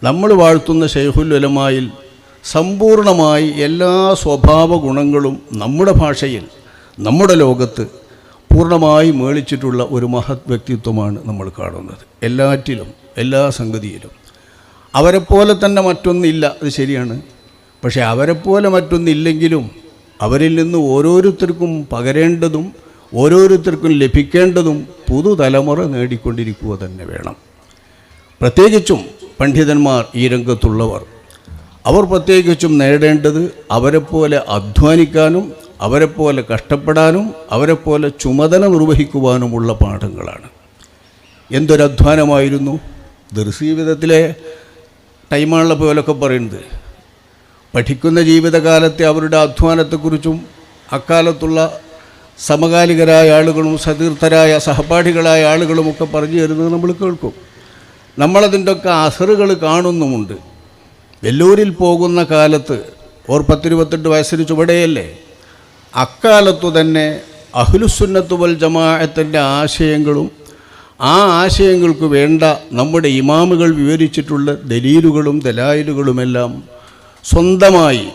നമ്മൾ വാഴ്ത്തുന്ന ശൈഖുൽ ഉലമായിൽ സമ്പൂർണമായി എല്ലാ സ്വഭാവ ഗുണങ്ങളും നമ്മുടെ ഭാഷയിൽ നമ്മുടെ ലോകത്ത് പൂർണ്ണമായി മേളിച്ചിട്ടുള്ള ഒരു മഹത് വ്യക്തിത്വമാണ് നമ്മൾ കാണുന്നത്. എല്ലാറ്റിലും എല്ലാ സംഗതിയിലും അവരെപ്പോലെ തന്നെ മറ്റൊന്നില്ല, അത് ശരിയാണ്. പക്ഷേ അവരെപ്പോലെ മറ്റൊന്നില്ലെങ്കിലും അവരിൽ നിന്ന് ഓരോരുത്തർക്കും പകരേണ്ടതും ഓരോരുത്തർക്കും ലഭിക്കേണ്ടതും പുതുതലമുറ നേടിക്കൊണ്ടിരിക്കുക തന്നെ വേണം. പ്രത്യേകിച്ചും പണ്ഡിതന്മാർ, ഈ രംഗത്തുള്ളവർ, അവർ പ്രത്യേകിച്ചും നേടേണ്ടത് അവരെപ്പോലെ അധ്വാനിക്കാനും അവരെപ്പോലെ കഷ്ടപ്പെടാനും അവരെപ്പോലെ ചുമതല നിർവഹിക്കുവാനുമുള്ള പാഠങ്ങളാണ്. എന്തൊരധ്വാനമായിരുന്നു ദർസീവിധത്തിലെ ടൈമാണുള്ള പോലൊക്കെ പറയുന്നത്. പഠിക്കുന്ന ജീവിതകാലത്തെ അവരുടെ അധ്വാനത്തെക്കുറിച്ചും അക്കാലത്തുള്ള സമകാലികരായ ആളുകളും സതീർത്ഥരായ സഹപാഠികളായ ആളുകളുമൊക്കെ പറഞ്ഞു തരുന്നത് നമ്മൾ കേൾക്കും. നമ്മളതിൻ്റെ ഒക്കെ അസറുകൾ കാണുന്നുമുണ്ട്. വെല്ലൂരിൽ പോകുന്ന കാലത്ത് ഓർ 10-28 വയസ്സിന് ചുവടെയല്ലേ, അക്കാലത്തു തന്നെ അഹ്ലുസുന്നത്ത് വൽ ജമാഅത്തിൻ്റെ ആശയങ്ങളും ആ ആശയങ്ങൾക്ക് വേണ്ട നമ്മുടെ ഇമാമുകൾ വിവരിച്ചിട്ടുള്ള ദലീലുകളും ദലായിലുകളുമെല്ലാം സ്വന്തമായി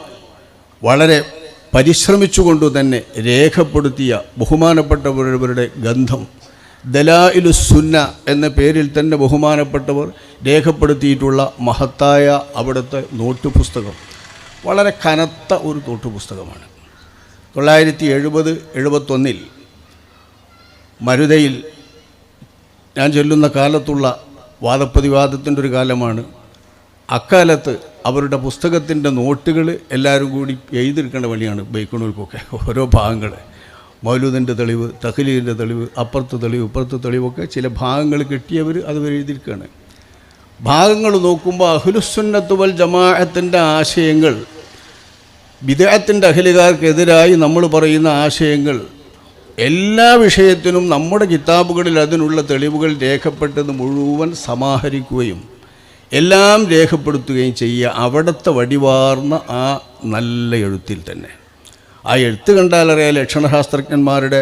വളരെ പരിശ്രമിച്ചുകൊണ്ടു തന്നെ രേഖപ്പെടുത്തിയ ബഹുമാനപ്പെട്ടവരുടെ ഗ്രന്ഥം ദലായിലുസ്സുന്ന എന്ന പേരിൽ തന്നെ ബഹുമാനപ്പെട്ടവർ രേഖപ്പെടുത്തിയിട്ടുള്ള മഹത്തായ അവിടുത്തെ നോട്ട് പുസ്തകം വളരെ കനത്ത ഒരു നോട്ട് പുസ്തകമാണ്. 1970-71 മരുതയിൽ ഞാൻ ചൊല്ലുന്ന കാലത്തുള്ള വാദപ്രതിവാദത്തിൻ്റെ ഒരു കാലമാണ്. അക്കാലത്ത് അവരുടെ പുസ്തകത്തിൻ്റെ നോട്ടുകൾ എല്ലാവരും കൂടി എഴുതിയെടുക്കേണ്ട പണിയാണ്. ബൈക്കണൂർക്കൊക്കെ ഓരോ ഭാഗങ്ങൾ, മൗലൂദിൻ്റെ തെളിവ്, തഹ്ലീലിൻ്റെ തെളിവ്, അപ്പുറത്ത് തെളിവ് ഇപ്പുറത്ത് തെളിവൊക്കെ ചില ഭാഗങ്ങൾ കിട്ടിയവർ അത് എഴുതിയിരിക്കുകയാണ്. ഭാഗങ്ങൾ നോക്കുമ്പോൾ അഹ്ലുസുന്നത്ത് വൽ ജമാഅത്തിൻ്റെ ആശയങ്ങൾ, ബിദ്അത്തിൻ്റെ അഹ്ലുകാർക്കെതിരായി നമ്മൾ പറയുന്ന ആശയങ്ങൾ, എല്ലാ വിഷയത്തിനും നമ്മുടെ കിതാബുകളിൽ അതിനുള്ള തെളിവുകൾ രേഖപ്പെട്ടത് മുഴുവൻ സമാഹരിക്കുകയും എല്ലാം രേഖപ്പെടുത്തുകയും ചെയ്യുക അവിടുത്തെ വടിവാർന്ന ആ നല്ല എഴുത്തിൽ തന്നെ. ആ എഴുത്ത് കണ്ടാലറിയാം ലക്ഷണശാസ്ത്രജ്ഞന്മാരുടെ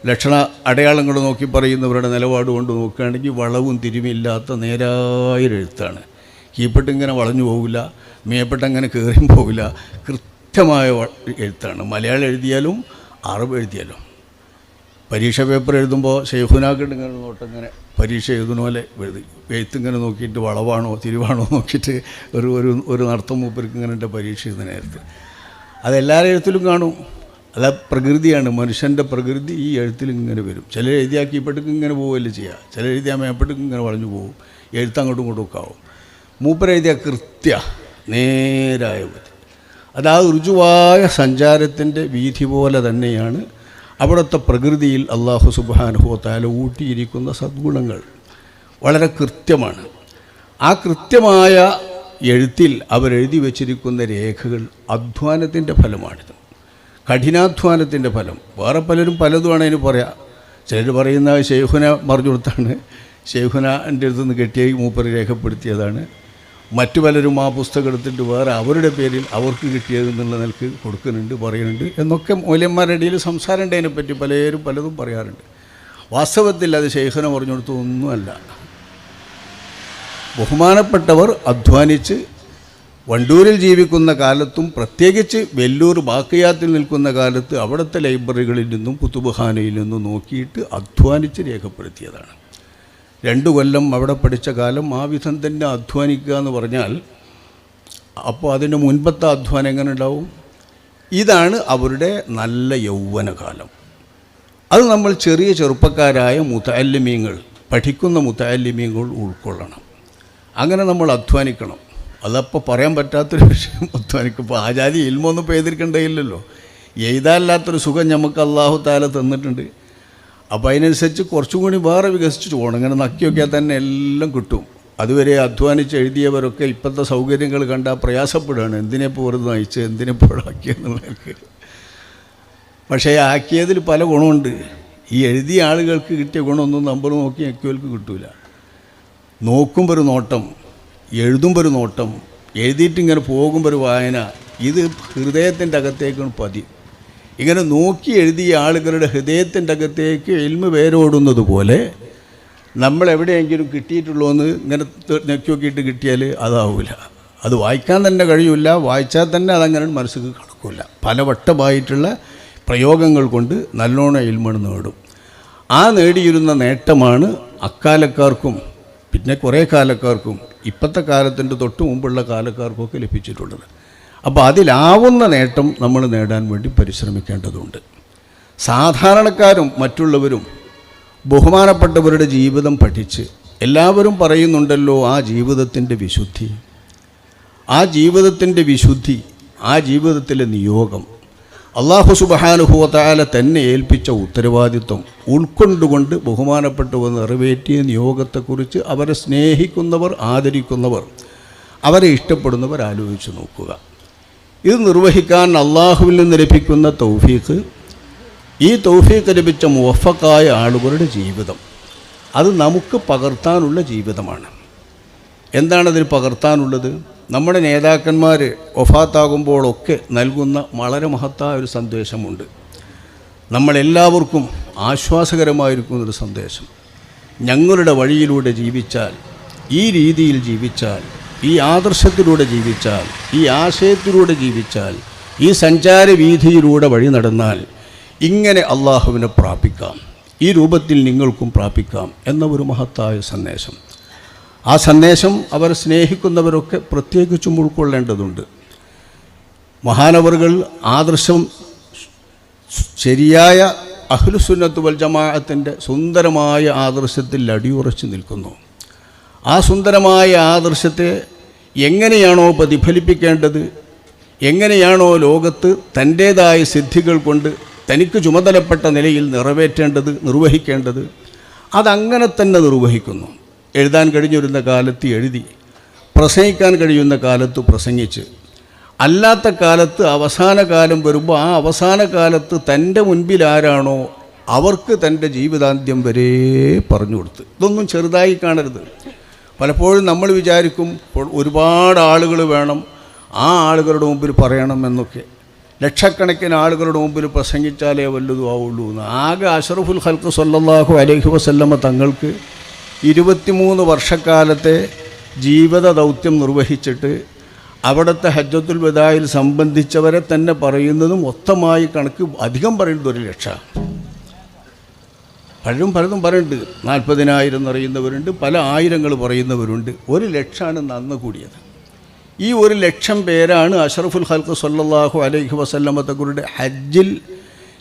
ലക്ഷണ അടയാളങ്ങൾ നോക്കി പറയുന്നവരുടെ നിലപാട് കൊണ്ട് നോക്കുകയാണെങ്കിൽ വളവും തിരിമില്ലാത്ത നേരായൊരെഴുത്താണ്. കീപ്പെട്ടിങ്ങനെ വളഞ്ഞു പോകില്ല, മേപ്പെട്ടങ്ങനെ കയറിയും പോകില്ല, കൃത്യമായ എഴുത്താണ്. മലയാളം എഴുതിയാലും അറബ് എഴുതിയാലും. പരീക്ഷ പേപ്പർ എഴുതുമ്പോൾ ശൈഖുനാക്കിട്ട് ഇങ്ങനെ നോട്ടിങ്ങനെ പരീക്ഷ എഴുതുന്ന പോലെ എഴുത്തിങ്ങനെ നോക്കിയിട്ട് വളവാണോ തിരിവാണോ നോക്കിയിട്ട് ഒരു നടത്തം മൂപ്പർക്ക് ഇങ്ങനെ എൻ്റെ പരീക്ഷ എഴുതുന്ന നേരത്ത് അതെല്ലാവരുടെ എഴുത്തിലും കാണും. അല്ല, പ്രകൃതിയാണ്, മനുഷ്യൻ്റെ പ്രകൃതി ഈ എഴുത്തിൽ ഇങ്ങനെ വരും. ചില എഴുതിയാക്കിയപ്പോഴേക്ക് ഇങ്ങനെ പോവുകയല്ലേ ചെയ്യുക, ചില എഴുതിയാൽ മേപ്പോഴേക്ക് ഇങ്ങനെ വളഞ്ഞു പോകും, എഴുത്ത് അങ്ങോട്ടും ഇങ്ങോട്ടും ഒക്കെ ആവും. മൂപ്പരെഴുതിയ കൃത്യ നേരായ പോലെ അത് ആ ഋജുവായ സഞ്ചാരത്തിൻ്റെ വീഥി പോലെ തന്നെയാണ് അവിടുത്തെ പ്രകൃതിയിൽ അല്ലാഹു സുബ്ഹാനഹു വ തആല ഊട്ടിയിരിക്കുന്ന സദ്ഗുണങ്ങൾ വളരെ കൃത്യമാണ്. ആ കൃത്യമായ എഴുത്തിൽ അവരെഴുതി വച്ചിരിക്കുന്ന രേഖകൾ അധ്വാനത്തിൻ്റെ ഫലമാണിത്, കഠിനാധ്വാനത്തിൻ്റെ ഫലം. വേറെ പലരും പലതുമാണ് അതിന് പറയാം. ചിലർ പറയുന്ന ശൈഖുന മറിഞ്ഞു കൊടുത്താണ്, ശൈഖുന എൻ്റെ അടുത്ത് നിന്ന് കെട്ടിയ മൂപ്പർ രേഖപ്പെടുത്തിയതാണ്. മറ്റു പലരും ആ പുസ്തകം എടുത്തിട്ട് വേറെ അവരുടെ പേരിൽ അവർക്ക് കിട്ടിയതെന്നുള്ള നിലക്ക് കൊടുക്കുന്നുണ്ട്, പറയുന്നുണ്ട് എന്നൊക്കെ മൗലന്മാരുടെ ഇടയിൽ സംസാരമുണ്ട്. അതിനെപ്പറ്റി പലരും പലതും പറയാറുണ്ട്. വാസ്തവത്തിൽ അത് ശൈഖുന പറഞ്ഞു കൊടുത്തൊന്നുമല്ല. ബഹുമാനപ്പെട്ടവർ അധ്വാനിച്ച് വണ്ടൂരിൽ ജീവിക്കുന്ന കാലത്തും പ്രത്യേകിച്ച് വെല്ലൂർ ബാക്കിയാത്തിൽ നിൽക്കുന്ന കാലത്ത് അവിടുത്തെ ലൈബ്രറികളിൽ നിന്നും കുത്തുബ്ഖാനയിൽ നിന്നും നോക്കിയിട്ട് അധ്വാനിച്ച് രേഖപ്പെടുത്തിയതാണ്. 2 കൊല്ലം അവിടെ പഠിച്ച കാലം ആ വിധം തന്നെ അധ്വാനിക്കുക എന്ന് പറഞ്ഞാൽ അപ്പോൾ അതിൻ്റെ മുൻപത്തെ അധ്വാനം എങ്ങനെ ഉണ്ടാവും? ഇതാണ് അവരുടെ നല്ല യൗവനകാലം. അത് നമ്മൾ ചെറിയ ചെറുപ്പക്കാരായ മുതഅല്ലിമീങ്ങൾ, പഠിക്കുന്ന മുതഅല്ലിമീങ്ങൾ ഉൾക്കൊള്ളണം. അങ്ങനെ നമ്മൾ അധ്വാനിക്കണം. അതപ്പോൾ പറയാൻ പറ്റാത്തൊരു വിഷയം അധ്വാനിക്കും. ഇപ്പോൾ ആചാര്യ ഇൽമൊന്നും പെയ്തിരിക്കേണ്ടതില്ലല്ലോ. എഴുതാനില്ലാത്തൊരു സുഖം നമുക്ക് അല്ലാഹു തആല തന്നിട്ടുണ്ട്. അപ്പോൾ അതിനനുസരിച്ച് കുറച്ചും കൂടി വേറെ വികസിച്ചു പോകണം. ഇങ്ങനെ നക്കി നോക്കിയാൽ തന്നെ എല്ലാം കിട്ടും. അതുവരെ അധ്വാനിച്ച് എഴുതിയവരൊക്കെ ഇപ്പോഴത്തെ സൗകര്യങ്ങൾ കണ്ടാൽ പ്രയാസപ്പെടുകയാണ്. എന്തിനെപ്പോൾ വെറുതെ നയിച്ച് എന്തിനെപ്പോൾ ആക്കിയെന്നുള്ളവർക്ക്. പക്ഷേ ആക്കിയതിൽ പല ഗുണമുണ്ട്. ഈ എഴുതിയ ആളുകൾക്ക് കിട്ടിയ ഗുണമൊന്നും നമ്പർ നോക്കി ആക്കിയവർക്ക് കിട്ടൂല. നോക്കുമ്പോൾ ഒരു നോട്ടം, എഴുതുമ്പോൾ ഒരു നോട്ടം, എഴുതിയിട്ടിങ്ങനെ പോകുമ്പോൾ ഒരു വായന, ഇത് ഹൃദയത്തിൻ്റെ അകത്തേക്കാണ് പതി. ഇങ്ങനെ നോക്കി എഴുതിയ ആളുകളുടെ ഹൃദയത്തിൻ്റെ അകത്തേക്ക് ഇൽമ് വേരോടുന്നത് പോലെ നമ്മളെവിടെയെങ്കിലും കിട്ടിയിട്ടുള്ളൂ എന്ന് ഇങ്ങനെ നെക്കി നോക്കിയിട്ട് കിട്ടിയാൽ അതാവില്ല. അത് വായിക്കാൻ തന്നെ കഴിയില്ല. വായിച്ചാൽ തന്നെ അതങ്ങനെ മനസ്സിൽ കടക്കില്ല. പലവട്ടമായിട്ടുള്ള പ്രയോഗങ്ങൾ കൊണ്ട് നല്ലോണം ഇൽമ നേടും. ആ നേടിയിരുന്ന നേട്ടമാണ് അക്കാലക്കാർക്കും പിന്നെ കുറേ കാലക്കാർക്കും ഇപ്പോഴത്തെ കാലത്തിൻ്റെ തൊട്ട് മുമ്പുള്ള കാലക്കാർക്കൊക്കെ ലഭിച്ചിട്ടുള്ളത്. അപ്പോൾ അതിലാവുന്ന നേട്ടം നമ്മൾ നേടാൻ വേണ്ടി പരിശ്രമിക്കേണ്ടതുണ്ട്. സാധാരണക്കാരും മറ്റുള്ളവരും ബഹുമാനപ്പെട്ടവരുടെ ജീവിതം പഠിച്ച് എല്ലാവരും പറയുന്നുണ്ടല്ലോ ആ ജീവിതത്തിൻ്റെ വിശുദ്ധി, ആ ജീവിതത്തിൻ്റെ വിശുദ്ധി, ആ ജീവിതത്തിലെ നിയോഗം, അല്ലാഹു സുബ്ഹാനഹു വ തആല തന്നെ ഏൽപ്പിച്ച ഉത്തരവാദിത്വം ഉൾക്കൊണ്ടുകൊണ്ട് ബഹുമാനപ്പെട്ടവർ നിറവേറ്റിയ നിയോഗത്തെക്കുറിച്ച് അവരെ സ്നേഹിക്കുന്നവർ, ആദരിക്കുന്നവർ, അവരെ ഇഷ്ടപ്പെടുന്നവർ ആലോചിച്ച് നോക്കുക. ഇത് നിർവഹിക്കാൻ അള്ളാഹുവിൽ നിന്ന് ലഭിക്കുന്ന തൗഫീഖ്, ഈ തൗഫീഖ് ലഭിച്ച മുവഫക്കായ ആളുകളുടെ ജീവിതം, അത് നമുക്ക് പകർത്താനുള്ള ജീവിതമാണ്. എന്താണതിൽ പകർത്താനുള്ളത്? നമ്മുടെ നേതാക്കന്മാർ വഫാത്താകുമ്പോഴൊക്കെ നൽകുന്ന വളരെ മഹത്തായ ഒരു സന്ദേശമുണ്ട്. നമ്മളെല്ലാവർക്കും ആശ്വാസകരമായിരിക്കുന്നൊരു സന്ദേശം. ഞങ്ങളുടെ വഴിയിലൂടെ ജീവിച്ചാൽ, ഈ രീതിയിൽ ജീവിച്ചാൽ, ഈ ആദർശത്തിലൂടെ ജീവിച്ചാൽ, ഈ ആശയത്തിലൂടെ ജീവിച്ചാൽ, ഈ സഞ്ചാര വീഥിയിലൂടെ വഴി നടന്നാൽ ഇങ്ങനെ അള്ളാഹുവിനെ പ്രാപിക്കാം, ഈ രൂപത്തിൽ നിങ്ങൾക്കും പ്രാപിക്കാം എന്ന ഒരു മഹത്തായ സന്ദേശം. ആ സന്ദേശം അവർ സ്നേഹിക്കുന്നവരൊക്കെ പ്രത്യേകിച്ചും ഉൾക്കൊള്ളേണ്ടതുണ്ട്. മഹാനവറുകൾ ആദർശം ശരിയായ അഹ്ലുസുന്നത്ത് വൽ ജമാഅത്തിൻ്റെ സുന്ദരമായ ആദർശത്തിൽ അടിയുറച്ച് നിൽക്കുന്നു. ആ സുന്ദരമായ ആദർശത്തെ എങ്ങനെയാണോ പ്രതിഫലിപ്പിക്കേണ്ടത്, എങ്ങനെയാണോ ലോകത്ത് തൻ്റേതായ സിദ്ധികൾ കൊണ്ട് തനിക്ക് ചുമതലപ്പെട്ട നിലയിൽ നിറവേറ്റേണ്ടത്, നിർവഹിക്കേണ്ടത്, അതങ്ങനെ തന്നെ നിർവഹിക്കുന്നു. എഴുതാൻ കഴിഞ്ഞിരുന്ന കാലത്ത് എഴുതി, പ്രസംഗിക്കാൻ കഴിയുന്ന കാലത്ത് പ്രസംഗിച്ച്, അല്ലാത്ത കാലത്ത് അവസാന കാലം വരുമ്പോൾ ആ അവസാന കാലത്ത് തൻ്റെ മുൻപിൽ ആരാണോ അവർക്ക് തൻ്റെ ജീവിതാന്ത്യം വരെ പറഞ്ഞു കൊടുത്ത്. ഇതൊന്നും ചെറുതായി കാണരുത്. പലപ്പോഴും നമ്മൾ വിചാരിക്കും ഒരുപാട് ആളുകൾ വേണം, ആ ആളുകളുടെ മുമ്പിൽ പറയണം എന്നൊക്കെ. ലക്ഷക്കണക്കിന് ആളുകളുടെ മുമ്പിൽ പ്രസംഗിച്ചാലേ വല്ലതും ആവുള്ളൂ എന്ന്. ആകെ അഷ്റഫുൽ ഖൽഖ് സല്ലല്ലാഹു അലൈഹി വസല്ലമ തങ്ങൾക്ക് 23 വർഷക്കാലത്തെ ജീവിത ദൗത്യം നിർവഹിച്ചിട്ട് അവിടുത്തെ ഹജ്ജത്തുൽ വദായിൽ സംബന്ധിച്ചവരെ തന്നെ പറയുന്നതും മൊത്തമായി കണക്ക് അധികം പറയുന്നത് 1 ലക്ഷം. പലതും പറയുന്നുണ്ട്. 40,000 പറയുന്നവരുണ്ട്, പല ആയിരങ്ങൾ പറയുന്നവരുണ്ട്. 1 ലക്ഷമാണ് നന്ന് കൂടിയത്. ഈ 1 ലക്ഷം പേരാണ് അഷ്റഫുൽ ഖൽഖ് സല്ലല്ലാഹു അലൈഹി വസല്ലമ തങ്ങളുടെ ഹജ്ജിൽ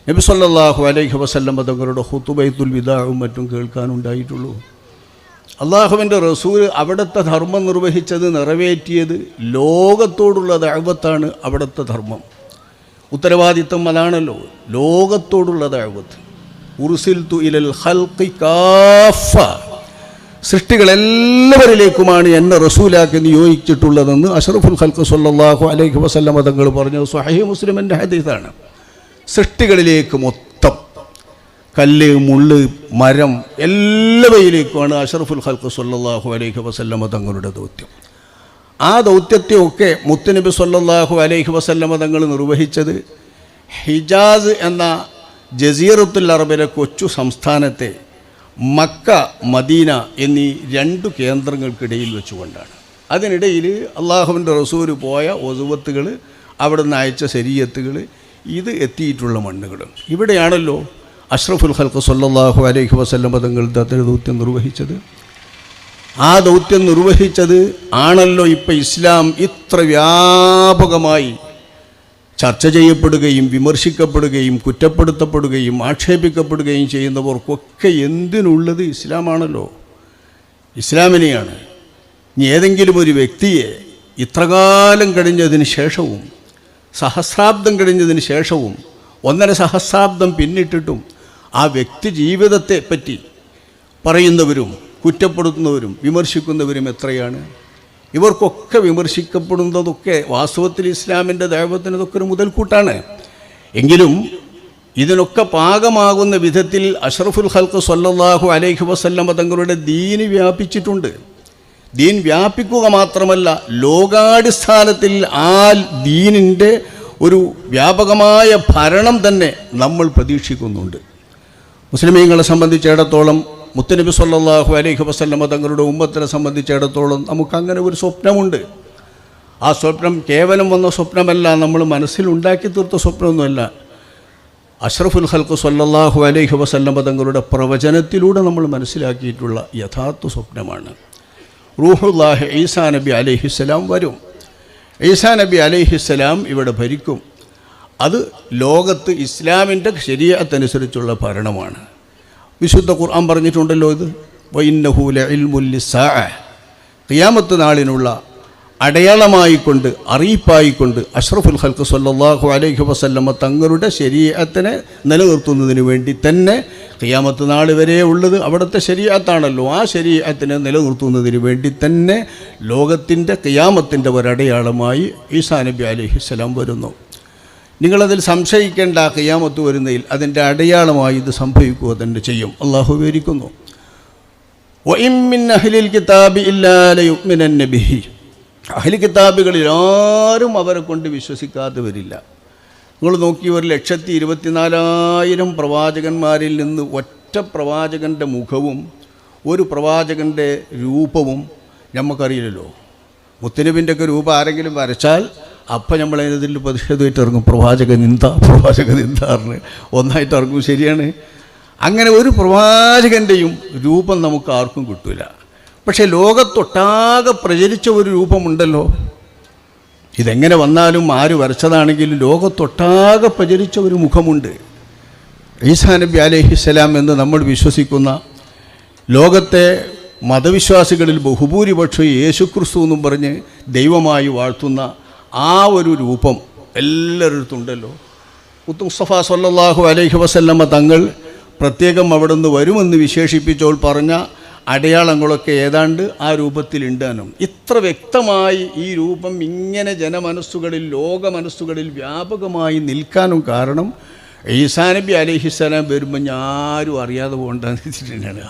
നബി സല്ലല്ലാഹു അലൈഹി വസല്ലമ തങ്ങളുടെ ഖുതുബത്തുൽ വിദാഉം മറ്റും കേൾക്കാനുണ്ടായിട്ടുള്ളൂ. അള്ളാഹുവിൻ്റെ റസൂൽ അവിടുത്തെ ധർമ്മം നിർവഹിച്ചത്, നിറവേറ്റിയത് ലോകത്തോടുള്ള ദഅവത്താണ്. അവിടുത്തെ ധർമ്മം, ഉത്തരവാദിത്വം അതാണല്ലോ, ലോകത്തോടുള്ള ദഅവത്ത്. ഉർസിൽതു ഇലൽ ഖൽഖി കാഫ, സൃഷ്ടികളെല്ലാവരിലേക്കുമാണ് എന്നെ റസൂലാക്കി നിയോഗിച്ചിട്ടുള്ളതെന്ന് അഷ്റഫുൽ ഖൽഖ് സല്ലല്ലാഹു അലൈഹി വസല്ലമ തങ്ങൾ പറഞ്ഞത് സ്വഹീഹ് മുസ്ലിമിൻ്റെ ഹദീസാണ്. സൃഷ്ടികളിലേക്ക് മൊത്തം, കല്ല്, മുള്ള്, മരം എല്ലാവയിലേക്കുമാണ് അഷ്റഫുൽ ഖൽഖ് സല്ലല്ലാഹു അലൈഹി വസല്ലമ തങ്ങളുടെ ദൗത്യം. ആ ദൗത്യത്തെയൊക്കെ മുത്തുനബി സല്ലല്ലാഹു അലൈഹി വസല്ലമ തങ്ങൾ നിർവഹിച്ചത് ഹിജാസ് എന്ന ജസീറത്തുൽ അറബിലെ കൊച്ചു സംസ്ഥാനത്തെ മക്ക, മദീന എന്നീ 2 കേന്ദ്രങ്ങൾക്കിടയിൽ വെച്ചുകൊണ്ടാണ്. അതിനിടയിൽ അള്ളാഹുവിൻ്റെ റസൂൽ പോയ ഒസുവത്തുകൾ, അവിടുന്ന് അയച്ച ശരീഅത്തുകൾ, ഇത് എത്തിയിട്ടുള്ള മണ്ണുകൾ. ഇവിടെയാണല്ലോ അഷ്റഫുൽ ഖൽഖ് സല്ലല്ലാഹു അലൈഹി വസല്ലമ തങ്ങൾ ദൗത്യം നിർവഹിച്ചത്. ആ ദൗത്യം നിർവഹിച്ചത് ആണല്ലോ ഇപ്പോൾ ഇസ്ലാം ഇത്ര വ്യാപകമായി ചർച്ച ചെയ്യപ്പെടുകയും വിമർശിക്കപ്പെടുകയും കുറ്റപ്പെടുത്തപ്പെടുകയും ആക്ഷേപിക്കപ്പെടുകയും ചെയ്യുന്നവർക്കൊക്കെ എന്തിനുള്ളത് ഇസ്ലാമാണല്ലോ, ഇസ്ലാമിനെയാണ്. ഇനി ഏതെങ്കിലും ഒരു വ്യക്തിയെ ഇത്രകാലം കഴിഞ്ഞതിന് ശേഷവും, സഹസ്രാബ്ദം കഴിഞ്ഞതിന് ശേഷവും, 1.5 സഹസ്രാബ്ദം പിന്നിട്ടിട്ടും ആ വ്യക്തി ജീവിതത്തെ പറ്റി പറയുന്നവരും കുറ്റപ്പെടുത്തുന്നവരും വിമർശിക്കുന്നവരും എത്രയാണ്? ഇവർക്കൊക്കെ വിമർശിക്കപ്പെടുന്നതൊക്കെ വാസ്തവത്തിൽ ഇസ്ലാമിൻ്റെ ദഅവത്തിനതൊക്കെ ഒരു മുതൽക്കൂട്ടാണ്. എങ്കിലും ഇതിനൊക്കെ പാകമാകുന്ന വിധത്തിൽ അഷ്റഫുൽ ഖൽഖ് സല്ലല്ലാഹു അലൈഹി വസല്ലമ തങ്ങളുടെ ദീന് വ്യാപിച്ചിട്ടുണ്ട്. ദീൻ വ്യാപിക്കുക മാത്രമല്ല, ലോകാടിസ്ഥാനത്തിൽ ആ ദീനിൻ്റെ ഒരു വ്യാപകമായ ഭരണം തന്നെ നമ്മൾ പ്രതീക്ഷിക്കുന്നുണ്ട്. മുസ്ലിമീങ്ങളെ സംബന്ധിച്ചിടത്തോളം മുത്തുനബി സല്ലല്ലാഹു അലൈഹി വസല്ലമ തങ്ങളുടെ ഉമ്മത്തിനെ സംബന്ധിച്ചിടത്തോളം നമുക്കങ്ങനെ ഒരു സ്വപ്നമുണ്ട്. ആ സ്വപ്നം കേവലം വന്ന സ്വപ്നമല്ല, നമ്മൾ മനസ്സിലുണ്ടാക്കി തീർത്ത സ്വപ്നമൊന്നുമല്ല. അഷ്റഫുൽ ഖൽഖ് സല്ലല്ലാഹു അലൈഹി വസല്ലമ തങ്ങളുടെ പ്രവചനത്തിലൂടെ നമ്മൾ മനസ്സിലാക്കിയിട്ടുള്ള യഥാർത്ഥ സ്വപ്നമാണ്. റൂഹുല്ലാഹി ഈസാ നബി അലൈഹിസ്സലാം വരും. ഈസാ നബി അലൈഹിസ്സലാം ഇവിടെ ഭരിക്കും. അത് ലോകത്ത് ഇസ്ലാമിൻ്റെ ശരീഅത്തനുസരിച്ചുള്ള ഭരണമാണ്. വിശുദ്ധ ഖുർആൻ പറഞ്ഞിട്ടുണ്ടല്ലോ, ഇത് വഇന്നഹു ലഇൽമുൽ ലിസ്സാഅ, ഖിയാമത്ത് നാളിനുള്ള അടയാളമായിക്കൊണ്ട് അറിയിപ്പായിക്കൊണ്ട് അഷ്റഫുൽ ഖൽഖ് സല്ലല്ലാഹു അലൈഹി വസല്ലമ തങ്ങളുടെ ശരീഅത്തിനെ നിലനിർത്തുന്നതിന് വേണ്ടി തന്നെ ഖിയാമത്ത് നാൾ വരെ ഉള്ളത് അവിടുത്തെ ശരീഅത്താണല്ലോ. ആ ശരീഅത്തിനെ നിലനിർത്തുന്നതിന് വേണ്ടി തന്നെ ലോകത്തിൻ്റെ ഖിയാമത്തിൻ്റെ ഒരടയാളമായി ഈസാ നബി അലൈഹിസ്സലാം വരുന്നു. നിങ്ങളതിൽ സംശയിക്കേണ്ട. ഖിയാമത്ത് വരുന്നതിൽ അതിൻ്റെ അടയാളമായി ഇത് സംഭവിക്കുക തന്നെ ചെയ്യും. അള്ളാഹു വിവരിക്കുന്നു, വഇൻ മിൻ അഹ്ലിൽ കിതാബി ഇല്ലാ ലയുഅ്മിനന്ന ബിഹി. അഹ്ലി കിതാബുകളിൽ ആരും അവരെ കൊണ്ട് വിശ്വസിക്കാതെ വരില്ല. നിങ്ങൾ നോക്കി, 1,24,000 പ്രവാചകന്മാരിൽ നിന്ന് ഒറ്റ പ്രവാചകൻ്റെ മുഖവും ഒരു പ്രവാചകൻ്റെ രൂപവും നമുക്കറിയില്ലല്ലോ. മുത്തനബിൻ്റെയൊക്കെ രൂപം ആരെങ്കിലും വരച്ചാൽ അപ്പം നമ്മളതിനെതിൽ പ്രതിഷേധമായിട്ട് ഇറങ്ങും. പ്രവാചക നിന്ദ പറഞ്ഞ് ഒന്നായിട്ട് ഇറങ്ങും. ശരിയാണ്. അങ്ങനെ ഒരു പ്രവാചകൻ്റെയും രൂപം നമുക്ക് ആർക്കും കിട്ടില്ല. പക്ഷേ ലോകത്തൊട്ടാകെ പ്രചരിച്ച ഒരു രൂപമുണ്ടല്ലോ. ഇതെങ്ങനെ വന്നാലും ആര് വരച്ചതാണെങ്കിലും ലോകത്തൊട്ടാകെ പ്രചരിച്ച ഒരു മുഖമുണ്ട്. ഈസാ നബി അലൈഹിസ്സലാം എന്ന് നമ്മൾ വിശ്വസിക്കുന്ന, ലോകത്തെ മതവിശ്വാസികളിൽ ബഹുഭൂരിപക്ഷം യേശുക്രിസ്തു എന്നും പറഞ്ഞ് ദൈവമായി വാഴ്ത്തുന്ന ആ ഒരു രൂപം എല്ലാവരുടെടുത്തുണ്ടല്ലോ. മുസ്തഫ സല്ലല്ലാഹു അലൈഹി വസല്ലമ തങ്ങൾ പ്രത്യേകം അവിടെ നിന്ന് വരുമെന്ന് വിശേഷിപ്പിച്ചോൾ പറഞ്ഞ അടയാളങ്ങളൊക്കെ ഏതാണ്ട് ആ രൂപത്തിലുണ്ടാനും. ഇത്ര വ്യക്തമായി ഈ രൂപം ഇങ്ങനെ ജനമനസ്സുകളിൽ, ലോക മനസ്സുകളിൽ വ്യാപകമായി നിൽക്കാനും കാരണം ഈസാ നബി അലൈഹിസ്സലാം വരുമ്പോൾ ആരും അറിയാതെ പോകണ്ടെന്ന് വെച്ചിട്ടുണ്ടാണ്.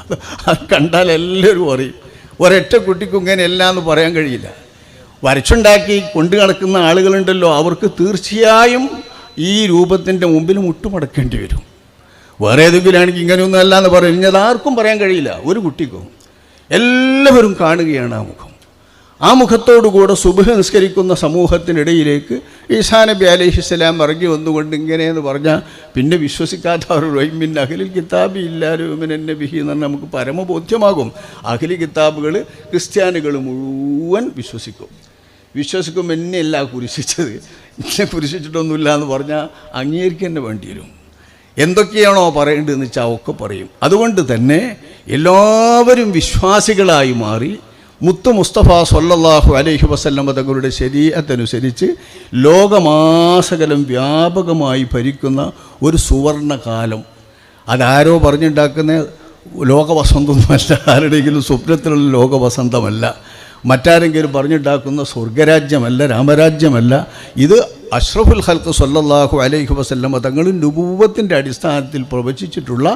അത് കണ്ടാൽ എല്ലാവരും അറിയും. ഒരൊറ്റ കുട്ടിക്കും ഇങ്ങനെ എല്ലാം എന്ന് പറയാൻ കഴിയില്ല. വരച്ചുണ്ടാക്കി കൊണ്ടു നടക്കുന്ന ആളുകളുണ്ടല്ലോ, അവർക്ക് തീർച്ചയായും ഈ രൂപത്തിൻ്റെ മുമ്പിൽ മുട്ടുമടക്കേണ്ടി വരും. വേറെ ഏതെങ്കിലും ആണെങ്കിൽ ഇങ്ങനെയൊന്നും അല്ല എന്ന് പറയും. ഇനി അതാർക്കും പറയാൻ കഴിയില്ല, ഒരു കുട്ടിക്കും. എല്ലാവരും കാണുകയാണ് ആ മുഖം. ആ മുഖത്തോടുകൂടെ സുബ്ഹ് നിസ്കരിക്കുന്ന സമൂഹത്തിനിടയിലേക്ക് ഈസാ നബി അലൈഹിസ്സലാം ഇറങ്ങി വന്നുകൊണ്ട് ഇങ്ങനെയെന്ന് പറഞ്ഞാൽ പിന്നെ വിശ്വസിക്കാത്തവർ മിൻ അഹ്ലിൽ കിതാബി ഇല്ലാ യുഅ്മിനന്ന ബിഹി എന്ന് പറഞ്ഞാൽ നമുക്ക് പരമബോധ്യമാകും. അഹ്ലി കിതാബുകൾ, ക്രിസ്ത്യാനികൾ മുഴുവൻ വിശ്വസിക്കും. എന്നെയല്ല കുരിശിച്ചത്, എന്നെ കുരിശിച്ചിട്ടൊന്നുമില്ല എന്ന് പറഞ്ഞാൽ അംഗീകരിക്കുക തന്നെ വേണ്ടി വരും. എന്തൊക്കെയാണോ പറയേണ്ടതെന്ന് വെച്ചാൽ ഒക്കെ പറയും. അതുകൊണ്ട് തന്നെ എല്ലാവരും വിശ്വാസികളായി മാറി മുത്ത് മുസ്തഫ സല്ലല്ലാഹു അലൈഹി വസല്ലമ തങ്ങളുടെ ശരീഅത്തനുസരിച്ച് ലോകമാസകലം വ്യാപകമായി ഭരിക്കുന്ന ഒരു സുവർണകാലം. അതാരോ പറഞ്ഞുണ്ടാക്കുന്ന ലോകവസന്തമൊന്നുമല്ല, ആരുടെയെങ്കിലും സ്വപ്നത്തിലുള്ള ലോകവസന്തമല്ല, മറ്റാരെങ്കിലും പറഞ്ഞുണ്ടാക്കുന്ന സ്വർഗരാജ്യമല്ല, രാമരാജ്യമല്ല. ഇത് അഷ്റഫുൽ ഖൽഖ് സല്ലല്ലാഹു അലൈഹി വസല്ലമ തങ്ങൾ നുബുവ്വത്തിൻ്റെ അടിസ്ഥാനത്തിൽ പ്രവചിച്ചിട്ടുള്ള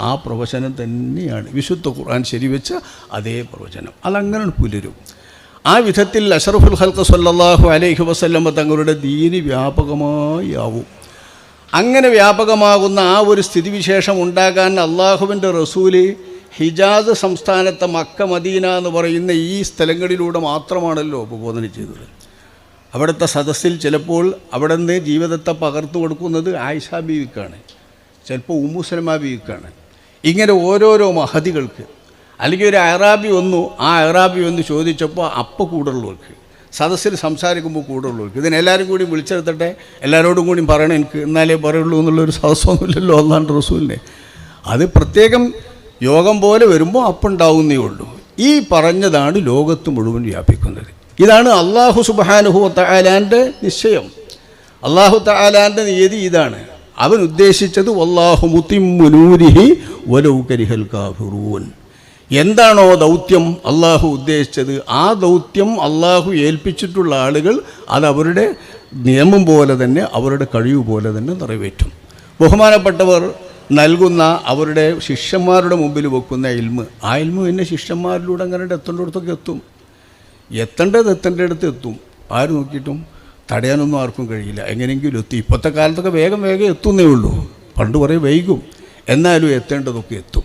ആ പ്രവചനം തന്നെയാണ്. വിശുദ്ധ ഖുർആൻ ശരിവെച്ച അതേ പ്രവചനം അതങ്ങനെ പുലരും. ആ വിധത്തിൽ അഷ്റഫുൽ ഖൽഖ് സല്ലല്ലാഹു അലൈഹി വസല്ലമ തങ്ങളുടെ ദീന് വ്യാപകമായി ആവും. അങ്ങനെ വ്യാപകമാകുന്ന ആ ഒരു സ്ഥിതിവിശേഷം ഉണ്ടാകാൻ അള്ളാഹുവിൻ്റെ റസൂല് ഹിജാസ് സംസ്ഥാനത്തെ മക്ക, മദീന എന്ന് പറയുന്ന ഈ സ്ഥലങ്ങളിലൂടെ മാത്രമാണല്ലോ പ്രബോധനം ചെയ്തത്. അവിടുത്തെ സദസ്സിൽ ചിലപ്പോൾ അവിടെ നിന്ന് ജീവിതത്തെ പകർത്തു കൊടുക്കുന്നത് ആയിഷ ബീവിക്കാണ്, ചിലപ്പോൾ ഉമ്മു സലമ ബീവിക്കാണ്. ഇങ്ങനെ ഓരോരോ മഹദികൾക്ക്. അല്ലെങ്കിൽ ഒരു അറാബി വന്നു, ആ അറാബി വന്ന് ചോദിച്ചപ്പോൾ അപ്പം കൂടുള്ളവർക്ക്, സദസ്സിൽ സംസാരിക്കുമ്പോൾ കൂടുള്ളവർക്ക്, ഇതിനെല്ലാവരും കൂടി വിളിച്ചെടുത്തിട്ടെ എല്ലാവരോടും കൂടി പറയണം എനിക്ക്, എന്നാലേ പറയുള്ളൂ എന്നുള്ളൊരു സദസ്സൊന്നുമില്ലല്ലോ അല്ലാണ്ട് റസൂലിനെ. അത് പ്രത്യേകം യോഗം പോലെ വരുമ്പോൾ അപ്പുണ്ടാവുന്നേ ഉള്ളൂ. ഈ പറഞ്ഞതാണ് ലോകത്ത് മുഴുവൻ വ്യാപിക്കുന്നത്. ഇതാണ് അല്ലാഹു സുബ്ഹാനഹു വ തആലാൻ്റെ നിശ്ചയം. അല്ലാഹു തആലാൻ്റെ നിയതി ഇതാണ്. അവൻ ഉദ്ദേശിച്ചത് വല്ലാഹു മുതിമ്മു നൂരിഹി വലൗ കരിഹൽ കാഫിറൂൻ. എന്താണോ ദൗത്യം അള്ളാഹു ഉദ്ദേശിച്ചത്, ആ ദൗത്യം അള്ളാഹു ഏൽപ്പിച്ചിട്ടുള്ള ആളുകൾ അത് അവരുടെ നിയമം പോലെ തന്നെ, അവരുടെ കഴിവ് പോലെ തന്നെ നിറവേറ്റും. ബഹുമാനപ്പെട്ടവർ നൽകുന്ന അവരുടെ ശിഷ്യന്മാരുടെ മുമ്പിൽ വെക്കുന്ന ഇൽമ്, ആ ഇൽമ് പിന്നെ ശിഷ്യന്മാരിലൂടെ അങ്ങനെ എത്തേണ്ടിടത്തൊക്കെ എത്തും. എത്തേണ്ടടുത്ത് എത്തും. ആര് നോക്കിയിട്ടും തടയാനൊന്നും ആർക്കും കഴിയില്ല. എങ്ങനെയെങ്കിലും എത്തി. ഇപ്പോഴത്തെ കാലത്തൊക്കെ വേഗം എത്തുന്നേ ഉള്ളൂ. പണ്ട് കുറേ വൈകും, എന്നാലും എത്തേണ്ടതൊക്കെ എത്തും.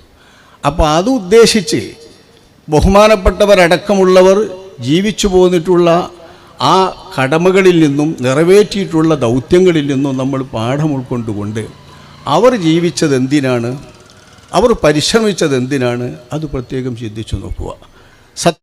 അപ്പോൾ അത് ഉദ്ദേശിച്ച് ബഹുമാനപ്പെട്ടവരടക്കമുള്ളവർ ജീവിച്ചു പോന്നിട്ടുള്ള ആ കടമകളിൽ നിന്നും നിറവേറ്റിയിട്ടുള്ള ദൗത്യങ്ങളിൽ നിന്നും നമ്മൾ പാഠം ഉൾക്കൊണ്ടുകൊണ്ട് അവർ ജീവിച്ചത് എന്തിനാണ്, അവർ പരിശ്രമിച്ചത് എന്തിനാണ്, അത് പ്രത്യേകം ചിന്തിച്ചു നോക്കുക.